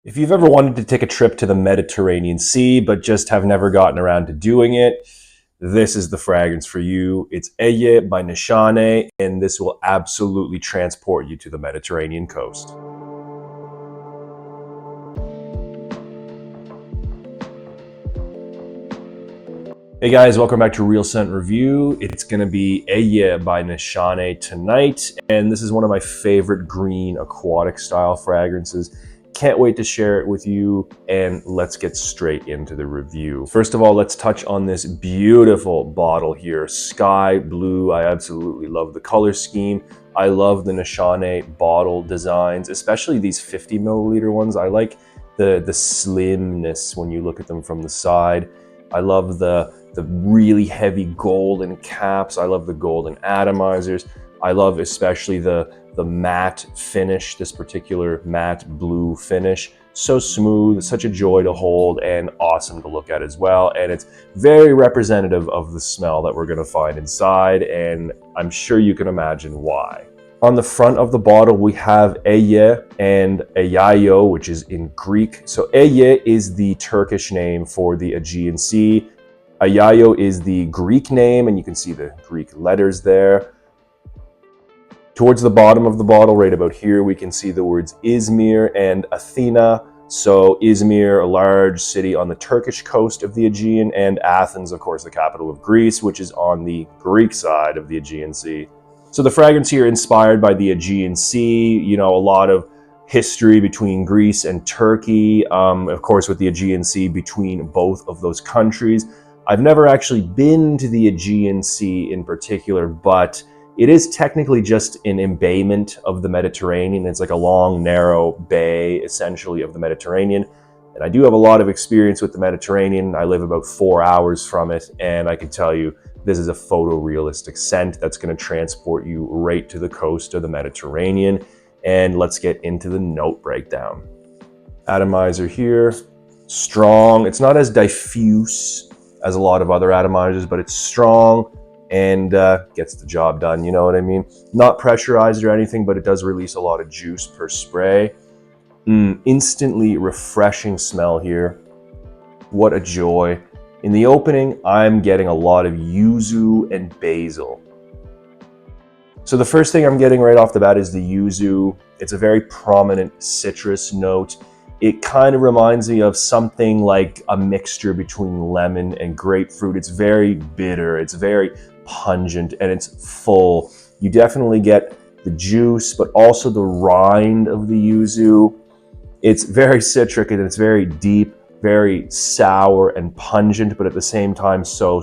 If you've ever wanted to take a trip to the Mediterranean Sea, but just have never gotten around to doing it, this is the fragrance for you. It's Ege by Nishane, and this will absolutely transport you to the Mediterranean coast. Hey guys, welcome back to Real Scent Review. It's gonna be Ege by Nishane tonight, and this is one of my favorite green aquatic style fragrances. Can't wait to share it with you, and let's get straight into the review. First of all, let's touch on this beautiful bottle here, sky blue. I absolutely love the color scheme. I love the Nishane bottle designs, especially these 50 milliliter ones. I like the slimness when you look at them from the side. I love the really heavy golden caps. I love the golden atomizers. I love especially the matte finish, this particular matte blue finish. So smooth, such a joy to hold, and awesome to look at as well. And it's very representative of the smell that we're gonna find inside, and I'm sure you can imagine why. On the front of the bottle, we have Ege and Ayayo, which is in Greek. So Ege is the Turkish name for the Aegean Sea. Ayayo is the Greek name, and you can see the Greek letters there. Towards the bottom of the bottle, right about here, we can see the words Izmir and Athena. So Izmir, a large city on the Turkish coast of the Aegean, and Athens, of course, the capital of Greece, which is on the Greek side of the Aegean Sea. So the fragrance here inspired by the Aegean Sea, you know, a lot of history between Greece and Turkey, of course, with the Aegean Sea between both of those countries. I've never actually been to the Aegean Sea in particular, but it is technically just an embayment of the Mediterranean. It's like a long, narrow bay, essentially, of the Mediterranean. And I do have a lot of experience with the Mediterranean. I live about 4 hours from it, and I can tell you, this is a photorealistic scent that's going to transport you right to the coast of the Mediterranean. And let's get into the note breakdown. Atomizer here, strong. It's not as diffuse as a lot of other atomizers, but it's strong and gets the job done, you know what I mean? Not pressurized or anything, but it does release a lot of juice per spray. Instantly refreshing smell here. What a joy. In the opening, I'm getting a lot of yuzu and basil. So the first thing I'm getting right off the bat is the yuzu. It's a very prominent citrus note. It kind of reminds me of something like a mixture between lemon and grapefruit. It's very bitter, it's very pungent, and it's full. You definitely get the juice, but also the rind of the yuzu. It's very citric and it's very deep, very sour and pungent, but at the same time, so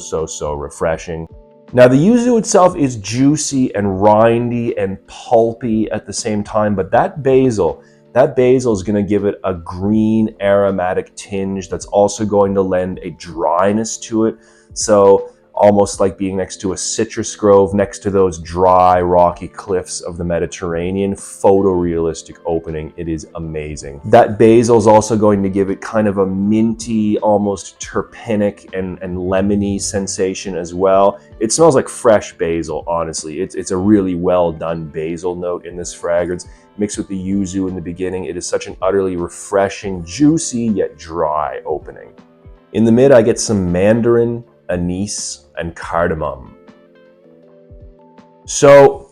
refreshing. Now the yuzu itself is juicy and rindy and pulpy at the same time, but that basil is going to give it a green aromatic tinge that's also going to lend a dryness to it. So almost like being next to a citrus grove, next to those dry, rocky cliffs of the Mediterranean. Photorealistic opening. It is amazing. That basil is also going to give it kind of a minty, almost terpenic and lemony sensation as well. It smells like fresh basil, honestly. It's a really well done basil note in this fragrance. Mixed with the yuzu in the beginning, it is such an utterly refreshing, juicy, yet dry opening. In the mid, I get some mandarin, anise, and cardamom. So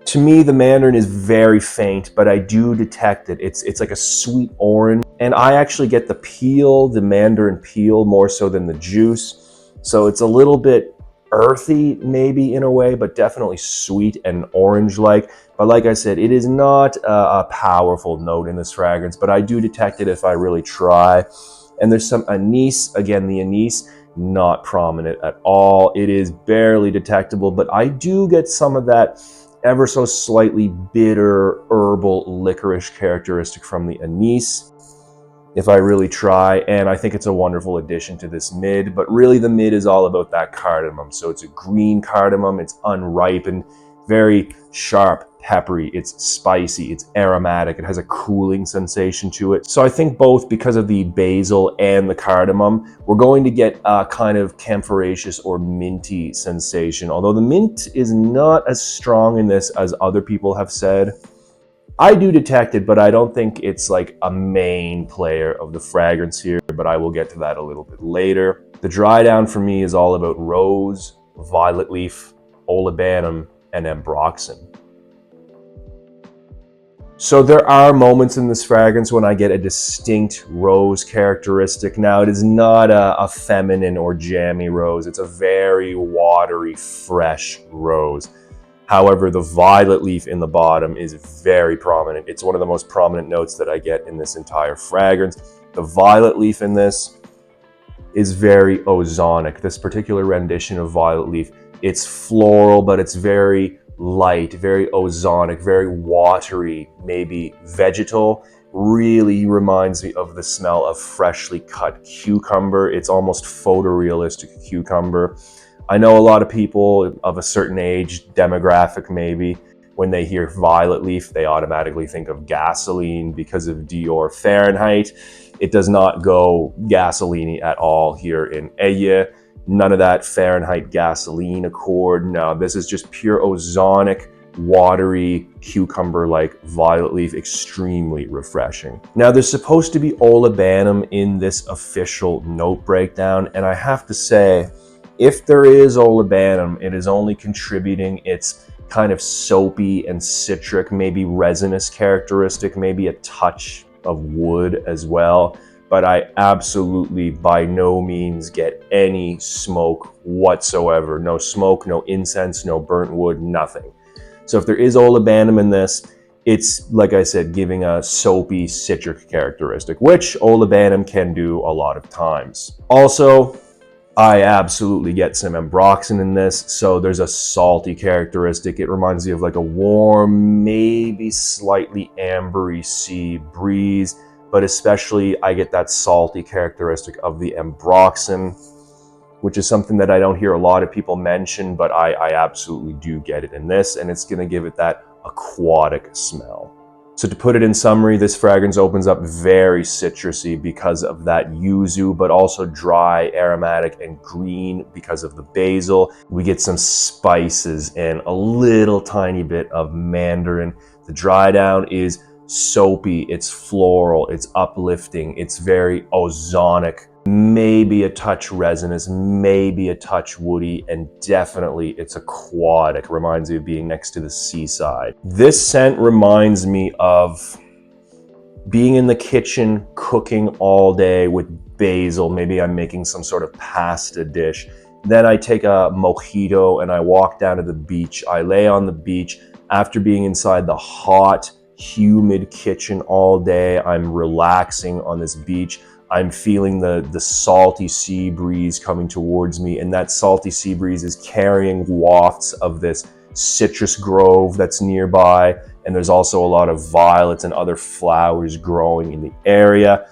to me, the mandarin is very faint, but I do detect it. It's like a sweet orange, and I actually get the peel, the mandarin peel, more so than the juice. So it's a little bit earthy maybe in a way, but definitely sweet and orange-like. But like I said, it is not a powerful note in this fragrance, but I do detect it if I really try. And there's some anise, again, the anise, not prominent at all. It is barely detectable, but I do get some of that ever so slightly bitter herbal licorice characteristic from the anise if I really try, and I think it's a wonderful addition to this mid. But really the mid is all about that cardamom. So it's a green cardamom, it's unripened, very sharp, peppery, it's spicy, it's aromatic, it has a cooling sensation to it. So I think both because of the basil and the cardamom, we're going to get a kind of camphoraceous or minty sensation. Although the mint is not as strong in this as other people have said. I do detect it, but I don't think it's like a main player of the fragrance here, but I will get to that a little bit later. The dry down for me is all about rose, violet leaf, olibanum, and ambroxan. So there are moments in this fragrance when I get a distinct rose characteristic. Now, it is not a feminine or jammy rose. It's a very watery, fresh rose. However, the violet leaf in the bottom is very prominent. It's one of the most prominent notes that I get in this entire fragrance. The violet leaf in this is very ozonic. This particular rendition of violet leaf, it's floral, but it's very light, very ozonic, very watery, maybe vegetal. Really reminds me of the smell of freshly cut cucumber. It's almost photorealistic cucumber. I know a lot of people of a certain age demographic, maybe, when they hear violet leaf, they automatically think of gasoline because of Dior Fahrenheit. It does not go gasoline at all here in Ege. None of that Fahrenheit gasoline accord. No, this is just pure ozonic, watery, cucumber-like violet leaf, extremely refreshing. Now, there's supposed to be olibanum in this official note breakdown, and I have to say, if there is olibanum, it is only contributing its kind of soapy and citric, maybe resinous characteristic, maybe a touch of wood as well. But I absolutely by no means get any smoke whatsoever. No smoke, no incense, no burnt wood, nothing. So if there is olibanum in this, it's, like I said, giving a soapy citric characteristic, which olibanum can do a lot of times. Also, I absolutely get some ambroxan in this, so there's a salty characteristic. It reminds me of like a warm, maybe slightly ambery sea breeze, but especially I get that salty characteristic of the ambroxan, which is something that I don't hear a lot of people mention, but I absolutely do get it in this, and it's going to give it that aquatic smell. So to put it in summary, this fragrance opens up very citrusy because of that yuzu, but also dry, aromatic, and green because of the basil. We get some spices and a little tiny bit of mandarin. The dry down is soapy, it's floral, it's uplifting, it's very ozonic, maybe a touch resinous, maybe a touch woody, and definitely it's aquatic. Reminds me of being next to the seaside. This scent reminds me of being in the kitchen, cooking all day with basil. Maybe I'm making some sort of pasta dish. Then I take a mojito and I walk down to the beach. I lay on the beach after being inside the hot, humid kitchen all day. I'm relaxing on this beach. I'm feeling the salty sea breeze coming towards me, and that salty sea breeze is carrying wafts of this citrus grove that's nearby, and there's also a lot of violets and other flowers growing in the area.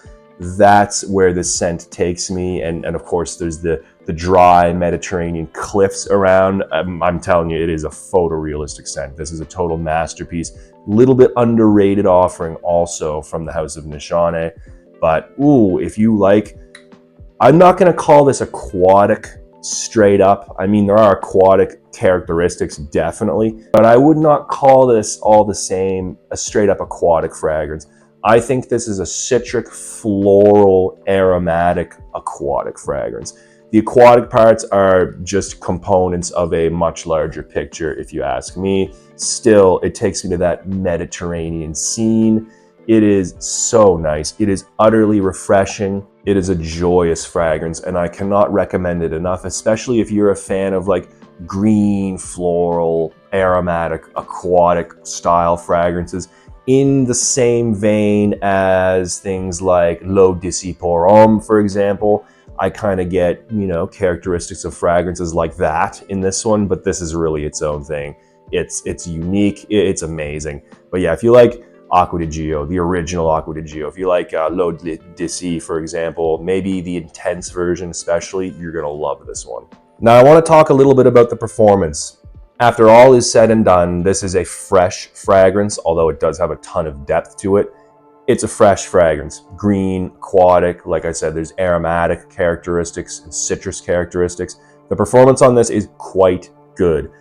That's where the scent takes me, and of course there's the dry Mediterranean cliffs around. I'm telling you, it is a photorealistic scent. This is a total masterpiece. Little bit underrated offering also from the house of Nishane. But ooh, if you like, I'm not going to call this aquatic straight up. I mean, there are aquatic characteristics, definitely, but I would not call this all the same a straight up aquatic fragrance. I think this is a citric, floral, aromatic, aquatic fragrance. The aquatic parts are just components of a much larger picture, if you ask me. Still, it takes me to that Mediterranean scene. It is so nice. It is utterly refreshing. It is a joyous fragrance, and I cannot recommend it enough, especially if you're a fan of like green, floral, aromatic, aquatic style fragrances in the same vein as things like L'eau d'ici pour homme, for example. I kind of get, you know, characteristics of fragrances like that in this one, but this is really its own thing. It's unique. It's amazing. But yeah, if you like Aqua di Gio, the original Aqua di Gio, if you like L'eau d'ici, for example, maybe the intense version especially, you're going to love this one. Now, I want to talk a little bit about the performance. After all is said and done, this is a fresh fragrance, although it does have a ton of depth to it. It's a fresh fragrance. Green, aquatic, like I said, there's aromatic characteristics and citrus characteristics. The performance on this is quite good.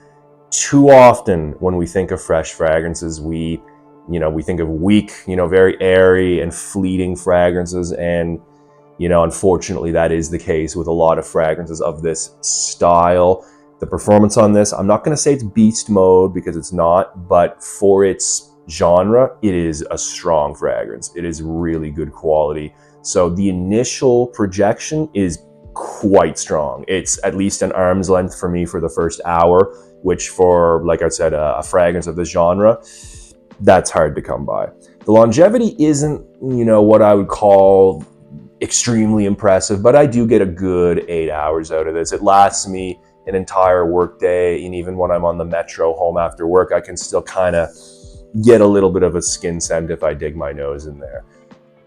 Too often when we think of fresh fragrances, we we think of weak, very airy and fleeting fragrances. And, unfortunately, that is the case with a lot of fragrances of this style. The performance on this, I'm not going to say it's beast mode because it's not, but for its genre, it is a strong fragrance. It is really good quality. So the initial projection is quite strong. It's at least an arm's length for me for the first hour, which for, like I said, a fragrance of the genre, that's hard to come by. The longevity isn't, what I would call extremely impressive, but I do get a good 8 hours out of this. It lasts me an entire work day, and even when I'm on the metro home after work, I can still kind of get a little bit of a skin scent if I dig my nose in there.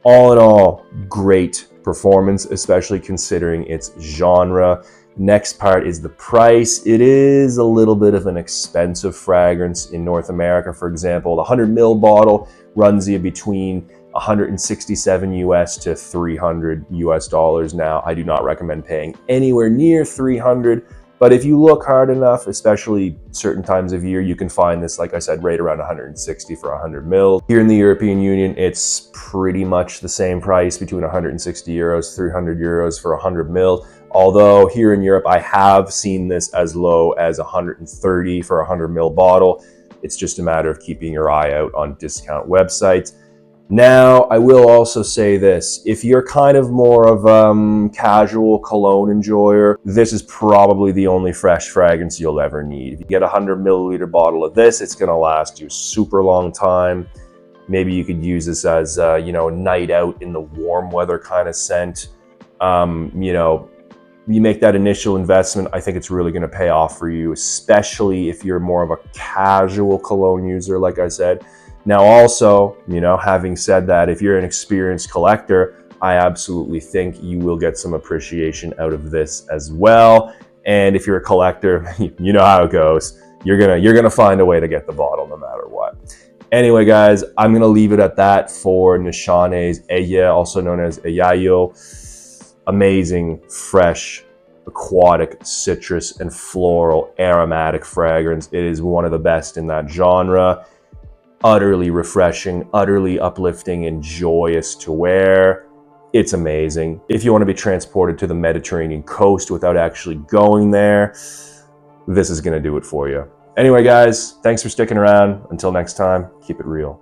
All in all, great performance, especially considering its genre. Next part is the price. It is a little bit of an expensive fragrance in North America. For example, the 100 ml bottle runs you between 167 US to 300 US dollars. Now, I do not recommend paying anywhere near 300, but if you look hard enough, especially certain times of year, you can find this, like I said, right around 160 for 100 mil. Here in the European Union, it's pretty much the same price, between 160 euros, 300 euros for 100 mil. Although here in Europe, I have seen this as low as 130 for a 100 ml bottle. It's just a matter of keeping your eye out on discount websites. Now, I will also say this. If you're kind of more of casual cologne enjoyer, this is probably the only fresh fragrance you'll ever need. If you get a 100 milliliter bottle of this, it's going to last you a super long time. Maybe you could use this as, a night out in the warm weather kind of scent. You make that initial investment, I think it's really going to pay off for you, especially if you're more of a casual cologne user, like I said. Now also, having said that, if you're an experienced collector, I absolutely think you will get some appreciation out of this as well. And if you're a collector, you know how it goes. You're gonna find a way to get the bottle no matter what. Anyway, guys, I'm gonna leave it at that for Nishane's Ege, also known as Ayayo. Amazing, fresh, aquatic, citrus, and floral aromatic fragrance. It is one of the best in that genre. Utterly refreshing, utterly uplifting, and joyous to wear. It's amazing. If you want to be transported to the Mediterranean coast without actually going there, this is going to do it for you. Anyway, guys, thanks for sticking around. Until next time, keep it real.